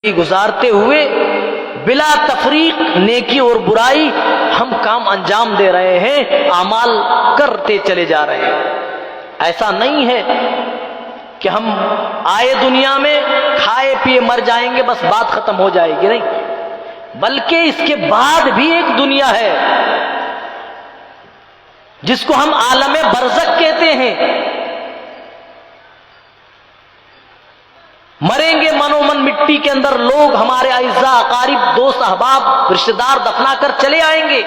گزارتے ہوئے بلا تفریق نیکی اور برائی ہم کام انجام دے رہے ہیں، اعمال کرتے چلے جا رہے ہیں۔ ایسا نہیں ہے کہ ہم آئے دنیا میں کھائے پیے مر جائیں گے بس بات ختم ہو جائے گی، نہیں، بلکہ اس کے بعد بھی ایک دنیا ہے جس کو ہم عالم برزخ کہتے ہیں۔ مریں گے من و من مٹی کے اندر، لوگ ہمارے اعزاء اقارب دوست احباب رشتہ دار دفنا کر چلے آئیں گے،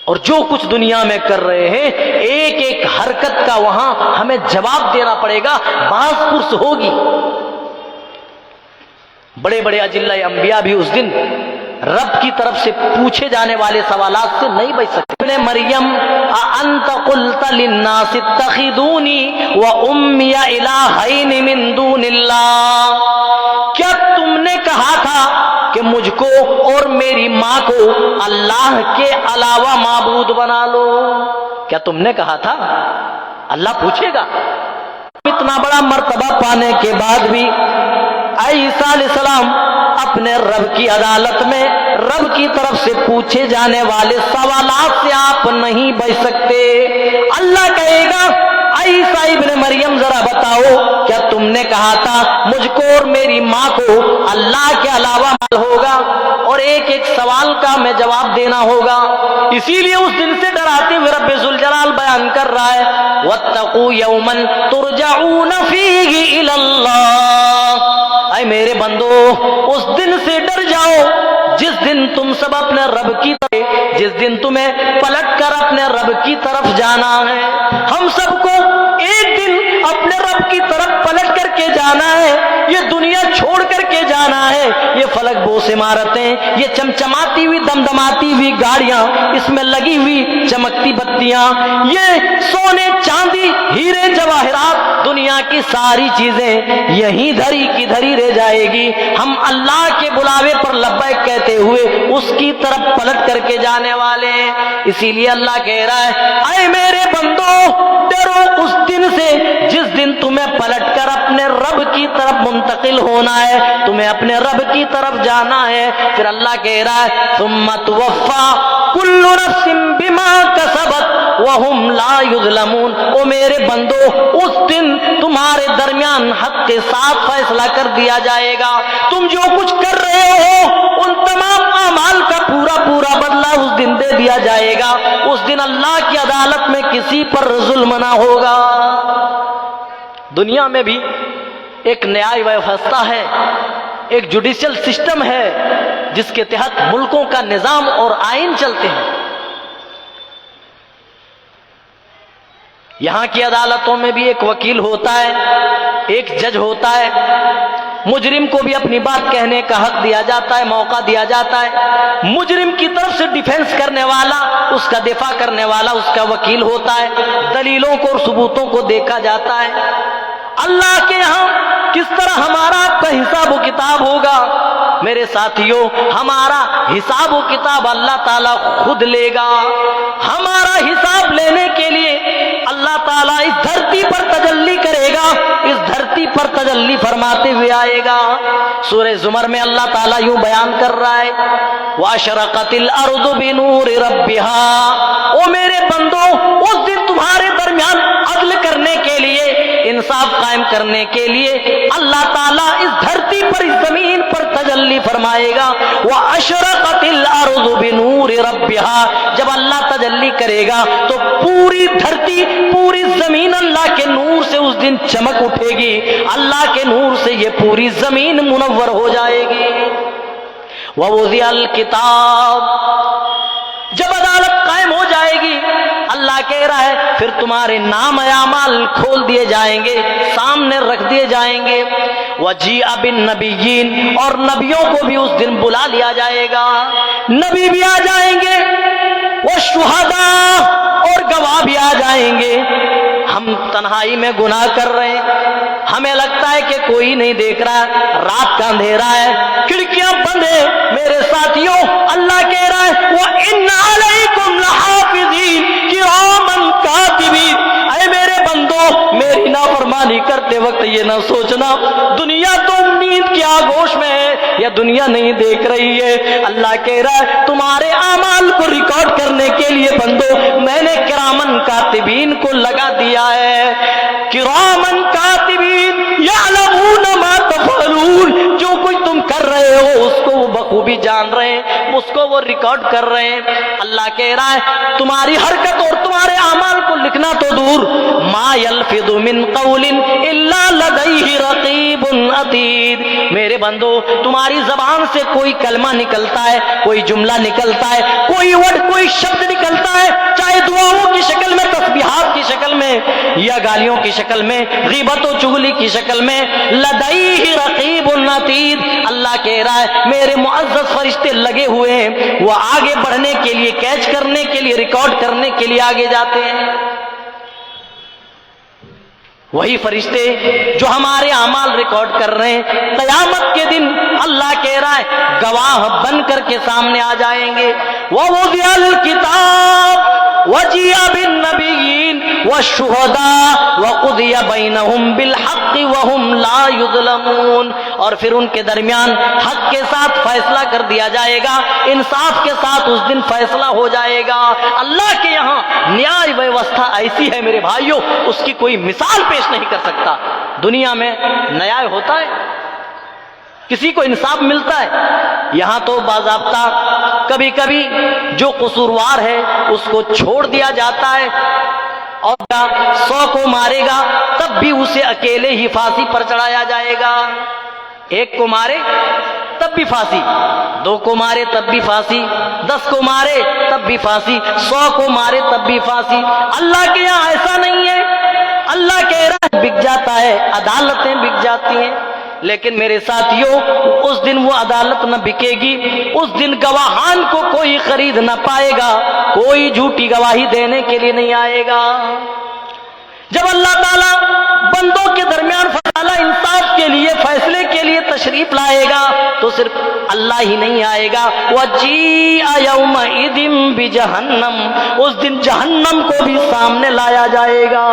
اور جو کچھ دنیا میں کر رہے ہیں ایک ایک حرکت کا وہاں ہمیں جواب دینا پڑے گا، باز پرس ہوگی۔ بڑے بڑے اجلہ انبیاء بھی اس دن رب کی طرف سے پوچھے جانے والے سوالات سے نہیں بچ سکتے۔ ابن مریم اانت قلت للناس اتخذونی وامی الہین من دون اللہ، کیا تم نے کہا تھا کہ مجھ کو اور میری ماں کو اللہ کے علاوہ معبود بنا لو؟ کیا تم نے کہا تھا؟ اللہ پوچھے گا۔ اتنا بڑا مرتبہ پانے کے بعد بھی عیسیٰ علیہ السلام اپنے رب کی عدالت میں رب کی طرف سے پوچھے جانے والے سوالات سے آپ نہیں بچ سکتے۔ اللہ کہے گا عیسیٰ ابن مریم ذرا بتاؤ، کیا تم نے کہا تھا مجھ کو اور میری ماں کو اللہ کے علاوہ ہوگا؟ اور ایک ایک سوال کا میں جواب دینا ہوگا۔ اسی لیے اس دن سے ڈراتے ہوئے رب ذوالجلال بیان کر رہا ہے واتقوا یوما ترجعون فیہ الی اللہ، اے میرے بندو اس دن سے ڈر جاؤ جس دن تم سب اپنے رب کی طرف، جس دن تمہیں پلٹ کر اپنے رب کی طرف جانا ہے۔ ہم سب کو ایک دن اپنے رب کی طرف پلٹ کر کے جانا ہے، یہ دنیا چھوڑ کر کے جانا ہے۔ یہ فلک بوس عمارتیں، یہ چمچماتی ہوئی دمدماتی ہوئی گاڑیاں، اس میں لگی ہوئی چمکتی بتیاں، یہ سونے چاندی ہیرے جواہرات، دنیا کی ساری چیزیں یہیں دھری کی دھری رہ جائے گی۔ ہم اللہ کے بلاوے پر لبیک کہتے ہوئے اس کی طرف پلٹ کر کے جانے والے ہیں۔ اسی لیے اللہ کہہ رہا ہے اے میرے بندو ڈرو اس دن سے جس دن تمہیں پلٹ کر اپنے رب کی طرف منتقل ہونا ہے، تمہیں اپنے رب کی طرف جانا ہے۔ پھر اللہ کہہ رہا ہے ثم توفی کل نفس بما کسبت وہم لا یظلمون، او میرے بندو اس دن تمہارے درمیان حق کے ساتھ فیصلہ کر دیا جائے گا۔ تم جو کچھ کر رہے ہو ان تمام اعمال کا پورا پورا بدلہ اس دن دے دیا جائے گا۔ اس دن اللہ کی عدالت میں کسی پر ظلم نہ ہوگا۔ دنیا میں بھی ایک نیائے ویوستھا ہے، ایک جوڈیشل سسٹم ہے جس کے تحت ملکوں کا نظام اور آئین چلتے ہیں۔ یہاں کی عدالتوں میں بھی ایک وکیل ہوتا ہے، ایک جج ہوتا ہے، مجرم کو بھی اپنی بات کہنے کا حق دیا جاتا ہے، موقع دیا جاتا ہے۔ مجرم کی طرف سے ڈیفینس کرنے والا، اس کا دفاع کرنے والا اس کا وکیل ہوتا ہے، دلیلوں کو اور ثبوتوں کو دیکھا جاتا ہے۔ اللہ کے یہاں کس طرح ہمارا آپ کا حساب و کتاب ہوگا؟ میرے ساتھیوں، ہمارا حساب و کتاب اللہ تعالیٰ خود لے گا۔ ہمارا حساب لینے کے لیے اللہ تعالیٰ اس دھرتی پر تجلی کرے گا، اس دھرتی پر تجلی فرماتے ہوئے آئے گا۔ سورہ زمر میں اللہ تعالیٰ یوں بیان کر رہا ہے وَأَشْرَقَتِ الْأَرْضُ بِنُورِ رَبِّهَا، او میرے بندو اس دن تمہارے درمیان عدل کرنے کے لیے، انصاف قائم کرنے کے لیے اللہ تعالیٰ اس دھرتی پر، اس زمین پر تجلی فرمائے گا۔ وَأَشْرَقَتِ الْأَرْضُ بِنُورِ رَبِّهَا، جب اللہ تجلی کرے گا تو پوری دھرتی، پوری زمین اللہ کے نور سے اس دن چمک اٹھے گی، اللہ کے نور سے یہ پوری زمین منور ہو جائے گی۔ وَوُضِعَ الْكِتَابُ، جب عدالت قائم ہو جائے گی اللہ کہہ رہا ہے پھر تمہارے نام اعمال کھول دیے جائیں گے، سامنے رکھ دیے جائیں گے۔ وَجِیءَ بِالنَّبِیِّینَ، اور نبیوں کو بھی اس دن بلا لیا جائے گا، نبی بھی آ جائیں گے، وَالشُّہَدَاء، اور گواہ بھی آ جائیں گے۔ ہم تنہائی میں گناہ کر رہے ہیں، ہمیں لگتا ہے کہ کوئی نہیں دیکھ رہا، رات کا اندھیرا ہے، کھڑکیاں بند ہیں۔ میرے ساتھیوں اللہ کہہ رہا ہے وَإِنَّ عَلَيْكُمْ لَحَافِظِينَ كِرَامًا كَاتِبِينَ، اے میرے بندو میرے میری نافرمانی کرتے وقت یہ نہ سوچنا دنیا تو نیند کی آغوش میں ہے یا دنیا نہیں دیکھ رہی ہے. اللہ کہہ رہا ہے تمہارے اعمال کو ریکارڈ کرنے کے لیے بندو میں نے کرامن کاتبین کو لگا دیا ہے. کرامن کاتبین یعلمون ما تفعلون، جو کچھ تم کر رہے ہو اس کو وہ بخوبی جان رہے ہیں، اس کو وہ ریکارڈ کر رہے ہیں. اللہ کہہ رہا ہے تمہاری حرکت اور تمہارے اعمال کو لکھنا تو دور، ما یلفظ من قول الا لدیہ رقیب عتید. میرے بندو تمہاری زبان سے کوئی کلمہ نکلتا ہے، کوئی جملہ نکلتا ہے، کوئی ورڈ، کوئی شبد نکلتا ہے، چاہے دعاؤں کی شکل میں، تسبیحات کی شکل میں یا گالیوں کی شکل میں، غیبت و چغلی کی شکل میں، لدیہ رقیب عتید. اللہ کہہ رہا ہے میرے معزز فرشتے لگے ہوئے ہیں، وہ آگے بڑھنے کے لیے، کیچ کرنے کے لیے، ریکارڈ کرنے کے لیے آگے جاتے ہیں. وہی فرشتے جو ہمارے اعمال ریکارڈ کر رہے ہیں قیامت کے دن اللہ کہہ رہا ہے گواہ بن کر کے سامنے آ جائیں گے. وَوُضِعَ الْكِتَابُ وَجِيءَ بِالنَّبِيِّينَ وَالشُّهَدَاءِ وَقُضِيَ بَيْنَهُم بِالْحَقِّ وَهُمْ لَا يُظْلَمُونَ. اور پھر ان کے درمیان حق کے ساتھ فیصلہ کر دیا جائے گا، انصاف کے ساتھ اس دن فیصلہ ہو جائے گا. اللہ کے یہاں نیائے ویوستھا ایسی ہے میرے بھائیوں، اس کی کوئی مثال پیش نہیں کر سکتا. دنیا میں نیائے ہوتا ہے، کسی کو انصاف ملتا ہے. یہاں تو باضابطہ کبھی کبھی جو قصوروار ہے اس کو چھوڑ دیا جاتا ہے، اور 100 کو مارے گا تب بھی اسے اکیلے ہی پھانسی پر چڑھایا جائے گا. 1 کو مارے تب بھی پھانسی، 2 کو مارے تب بھی پھانسی، 10 کو مارے تب بھی پھانسی، 100 کو مارے تب بھی پھانسی. اللہ کے یہاں ایسا نہیں ہے. اللہ کہہ رہا ہے بک جاتا ہے، عدالتیں بک جاتی ہیں، لیکن میرے ساتھیوں اس دن وہ عدالت نہ بکے گی. اس دن گواہان کو کوئی خرید نہ پائے گا، کوئی جھوٹی گواہی دینے کے لیے نہیں آئے گا. جب اللہ تعالیٰ بندوں کے درمیان فیصلہ انصاف کے لیے، فیصلے کے لیے تشریف لائے گا تو صرف اللہ ہی نہیں آئے گا. وَجِيءَ يَوْمَئِذٍ بِجَهَنَّمَ، اس دن جہنم کو بھی سامنے لایا جائے گا.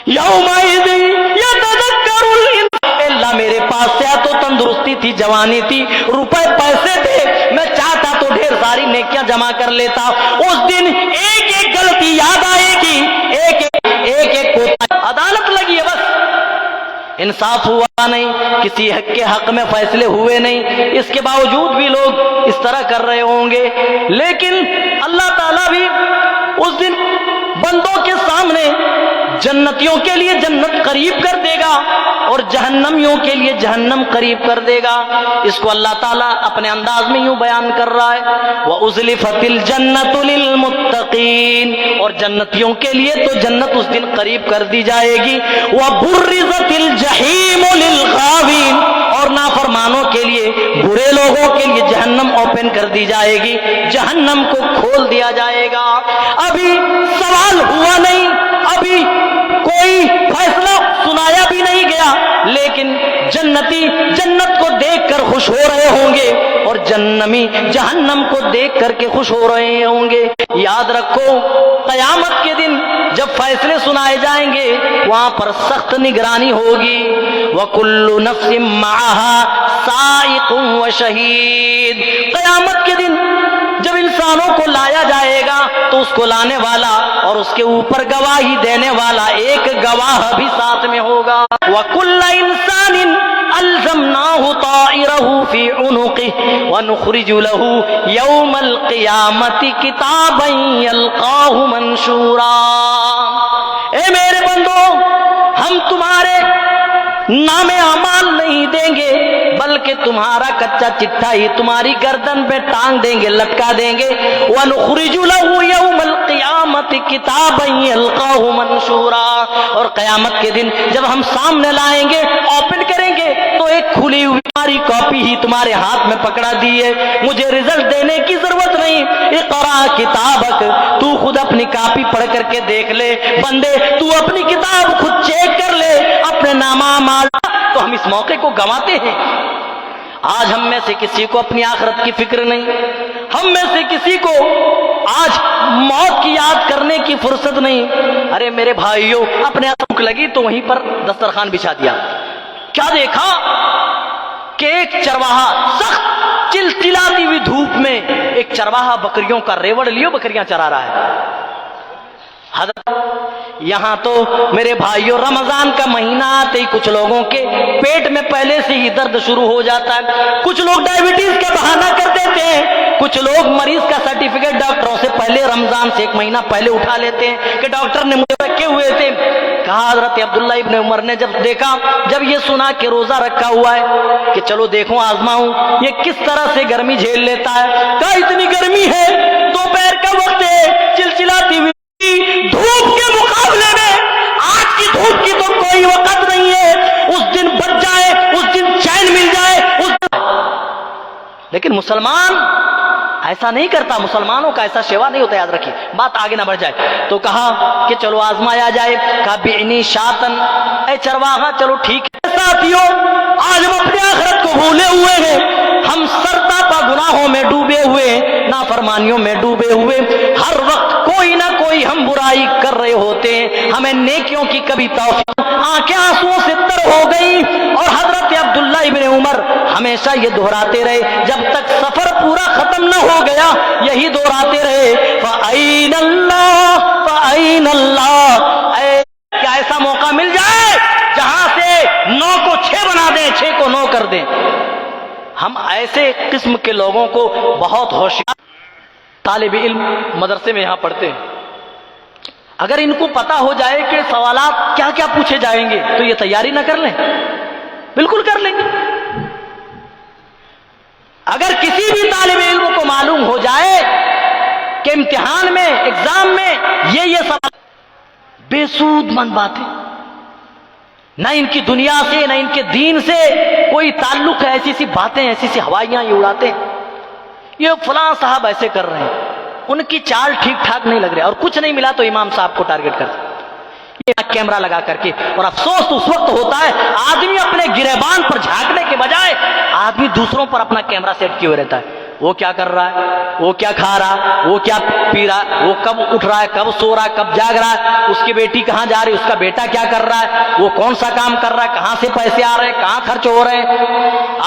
یومئذ یتذکر الانسان، اللہ میرے پاس صحت و تندرستی تھی، جوانی تھی، روپے پیسے تھے، میں چاہتا تو ڈھیر ساری نیکیاں جمع کر لیتا. اس دن ایک ایک غلطی یاد آئے گی، ایک کو عدالت لگی ہے، بس انصاف ہوا نہیں، کسی حق کے حق میں فیصلے ہوئے نہیں. اس کے باوجود بھی لوگ اس طرح کر رہے ہوں گے. لیکن اللہ تعالیٰ بھی اس دن بندوں کے سامنے جنتیوں کے لیے جنت قریب کر دے گا اور جہنمیوں کے لیے جہنم قریب کر دے گا. اس کو اللہ تعالیٰ اپنے انداز میں یوں بیان کر رہا ہے وَأُزْلِفَتِ الْجَنَّةُ لِلْمُتَّقِينَ، اور جنتیوں کے لیے تو جنت اس دن قریب کر دی جائے گی. وَبُرِّزَتِ الْجَحِيمُ لِلْغَاوِينَ، اور نافرمانوں کے لیے، برے لوگوں کے لیے جہنم اوپن کر دی جائے گی، جہنم کو کھول دیا جائے گا. ابھی سوال ہوا نہیں، ابھی کوئی فیصلہ سنایا بھی نہیں گیا، لیکن جنتی جنت کو دیکھ کر خوش ہو رہے ہوں گے اور جہنمی جہنم کو دیکھ کر کے خوش ہو رہے ہوں گے. یاد رکھو قیامت کے دن جب فیصلے سنائے جائیں گے وہاں پر سخت نگرانی ہوگی. وَكُلُّ نَفْسٍ مَّعَهَا سَائِقٌ وَشَهِيدٌ، قیامت کے دن جب انسانوں کو لایا جائے گا تو اس کو لانے والا اور اس کے اوپر گواہی دینے والا ایک گواہ بھی ساتھ میں ہوگا. وَكُلَّ إِنسَانٍ أَلْزَمْنَاهُ طَائِرَهُ فِي عُنُقِهِ وَنُخْرِجُ لَهُ يَوْمَ الْقِيَامَةِ كِتَابًا يَلْقَاهُ مَنشُورًا. اے میرے بندو، ہم تمہارے نام اعمال نہیں دیں گے بلکہ تمہارا کچا چٹھا ہی تمہاری گردن پہ ٹانگ دیں گے، لٹکا دیں گے. وَنُخْرِجُ لَهُ يَوْمَ الْقِيَامَةِ كِتَابًا يَلْقَاهُ مَنشُورًا، اور قیامت کے دن جب ہم سامنے لائیں گے، اوپن کریں گے تو ایک کھلی ہوئی تمہاری کاپی ہی تمہارے ہاتھ میں پکڑا دی ہے. مجھے رزلٹ دینے کی ضرورت نہیں. اقرا کتابک، تو خود اپنی کاپی پڑھ کر کے دیکھ لے. بندے تو اپنی کتاب خود چیک کر لے، اپنے نامہ مال. تو ہم اس موقع کو گنواتے ہیں. آج ہم میں سے کسی کو اپنی آخرت کی فکر نہیں، ہم میں سے کسی کو آج موت کی یاد کرنے کی فرصت نہیں۔ ارے میرے بھائیوں، اپنے بھوک لگی تو وہیں پر دسترخوان بچھا دیا، کیا دیکھا کہ ایک چرواہا سخت چلچلاتی ہوئی دھوپ میں ایک چرواہا بکریوں کا ریوڑ لیے بکریاں چرا رہا ہے۔ حضرت یہاں تو میرے بھائیوں رمضان کا مہینہ آتے ہی کچھ لوگوں کے پیٹ میں پہلے سے ہی درد شروع ہو جاتا ہے، کچھ لوگ ڈائبٹیز کا بہانہ کر دیتے ہیں، کچھ لوگ مریض کا سرٹیفکیٹ ڈاکٹروں سے پہلے رمضان سے ایک مہینہ پہلے اٹھا لیتے ہیں کہ ڈاکٹر نے مجھے رکھے ہوئے تھے۔ کہا حضرت عبداللہ ابن عمر نے جب دیکھا، جب یہ سنا کہ روزہ رکھا ہوا ہے کہ چلو دیکھوں آزماؤں یہ کس طرح سے گرمی جھیل لیتا ہے۔ کہا اتنی گرمی ہے، دوپہر کا وقت ہے، چلچلاتی ہوئی دھوپ کے مقابلے میں آج کی دھوپ کی تو کوئی وقت نہیں ہے، اس دن بچ جائے، اس دن چین مل جائے اس دن۔ لیکن مسلمان ایسا نہیں کرتا، مسلمانوں کا ایسا شیوا نہیں ہوتا، یاد رکھیے، بات آگے نہ بڑھ جائے۔ تو کہا کہ چلو آزمایا جائے، کہا بعنی شاتن، اے چرواہا چلو ٹھیک ہے۔ ساتھیوں آج ہم اپنے آخرت کو بھولے ہوئے ہیں، ہم سرتاپا گناہوں میں ڈوبے ہوئے ہیں، نافرمانیوں میں ڈوبے ہوئے، ہر وقت کوئی نہ کوئی ہم برائی کر رہے ہوتے ہیں، ہمیں نیکیوں کی کبھی توفیق، آنکھیں آنسوؤں سے تر ہو گئی۔ اور حضرت عبداللہ ابن عمر ہمیشہ یہ دہراتے رہے، جب تک سفر پورا ختم نہ ہو گیا یہی دہراتے رہے، فَأَيْنَ اللَّهُ فَأَيْنَ اللَّهُ، اے کیا ایسا موقع مل جائے جہاں سے 9 کو 6 بنا دیں، 6 کو 9 کر دیں۔ ہم ایسے قسم کے لوگوں کو بہت ہوشیار طالب علم مدرسے میں یہاں پڑھتے ہیں، اگر ان کو پتا ہو جائے کہ سوالات کیا کیا پوچھے جائیں گے تو یہ تیاری نہ کر لیں، بالکل کر لیں گے۔ اگر کسی بھی طالب علم کو معلوم ہو جائے کہ امتحان میں، ایگزام میں یہ سوال، بے سود مند باتیں، نہ ان کی دنیا سے نہ ان کے دین سے کوئی تعلق ہے، ایسی سی باتیں، ایسی سی ہوائیاں یہ اڑاتے ہیں، یہ فلاں صاحب ایسے کر رہے ہیں، ان کی چال ٹھیک ٹھاک نہیں لگ رہی، اور کچھ نہیں ملا تو امام صاحب کو ٹارگٹ کرتے یہ کیمرہ لگا کر کے۔ اور افسوس تو اس وقت ہوتا ہے آدمی اپنے گریبان پر جھانکنے کے بجائے آدمی دوسروں پر اپنا کیمرہ سیٹ کیے ہوئے رہتا ہے، وہ کیا کر رہا ہے، وہ کیا کھا رہا ہے، وہ کیا پی رہا ہے، وہ کب اٹھ رہا ہے، کب سو رہا ہے، کب جاگ رہا ہے، اس کی بیٹی کہاں جا رہی ہے، اس کا بیٹا کیا کر رہا ہے، وہ کون سا کام کر رہا ہے، کہاں سے پیسے آ رہے ہیں، کہاں خرچ ہو رہے ہیں،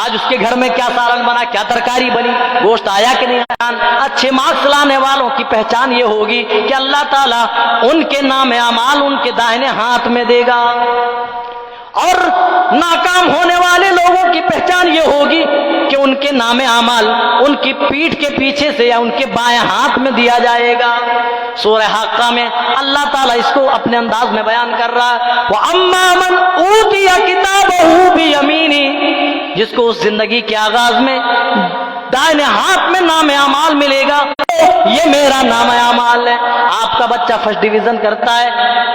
آج اس کے گھر میں کیا سالن بنا، کیا ترکاری بنی، گوشت آیا کہ نہیں آیا۔ اچھے مارکس لانے والوں کی پہچان یہ ہوگی کہ اللہ تعالیٰ ان کے نام اعمال ان کے دائنے ہاتھ میں دے گا، اور ناکام ہونے والے لوگوں کی پہچان یہ ہوگی کہ ان کے نام اعمال ان کی پیٹھ کے پیچھے سے یا ان کے بائیں ہاتھ میں دیا جائے گا۔ سورہ حاقہ میں اللہ تعالیٰ اس کو اپنے انداز میں بیان کر رہا ہے، وَأَمَّا مَنْ أُوتِيَ كِتَابَهُ بِيَمِينِهِ، جس کو اس زندگی کے آغاز میں دائیں ہاتھ میں نام اعمال ملے گا، یہ میرا نام اعمال ہے۔ آپ کا بچہ فرسٹ ڈویژن کرتا ہے،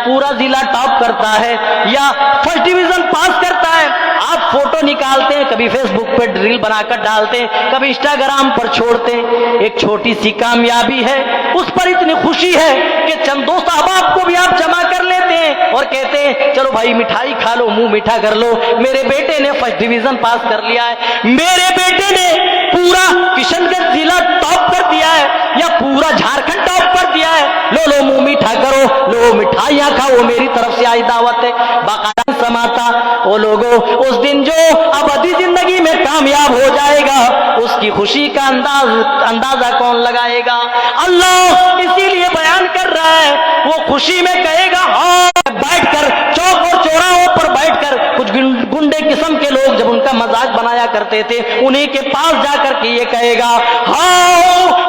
پورا ضلع ٹاپ کرتا ہے یا فرسٹ ڈویژن پاس کرتا ہے، آپ فوٹو نکالتے ہیں، کبھی فیس بک پہ ریل بنا کر ڈالتے ہیں، کبھی انسٹاگرام پر چھوڑتے ہیں، ایک چھوٹی سی کامیابی ہے، اس پر اتنی خوشی ہے کہ چند دوست احباب کو بھی آپ جمع کر لیتے ہیں اور کہتے ہیں چلو بھائی مٹھائی کھا لو، منہ میٹھا کر لو، میرے بیٹے نے فرسٹ ڈویژن پاس کر لیا ہے، میرے بیٹے نے پورا کشن گنج ضلع ٹاپ کر دیا ہے یا پورا جھارکھنڈ ٹاپ کر دیا ہے، لو منہ میٹھا کرو، لو مٹھائیاں کھاؤ، میری طرف سے آئی دعوت ہے۔ باقاعدہ سماتا وہ لوگوں اس دن جو ابدی زندگی میں کامیاب ہو جائے گا اس کی خوشی کا اندازہ کون لگائے گا؟ اللہ اسی لیے بیان کر رہا ہے، وہ خوشی میں کہے گا، ہاں بیٹھ کر چوک اور چوراہوں پر بیٹھ کر کچھ گنڈے قسم کے لوگ جب ان کا مذاق بنایا کرتے تھے انہیں کے پاس جا کر کے یہ کہے گا، ہاں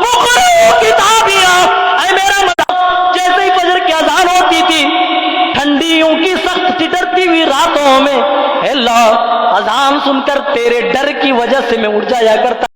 کتابیاں، اے میرا مذاق، جیسے ہی فجر کی اذان ہوتی تھی ٹھنڈیوں کی سخت ٹٹرتی ہوئی راتوں میں، اے اللہ اذان سن کر تیرے ڈر کی وجہ سے میں اٹھ جایا کرتا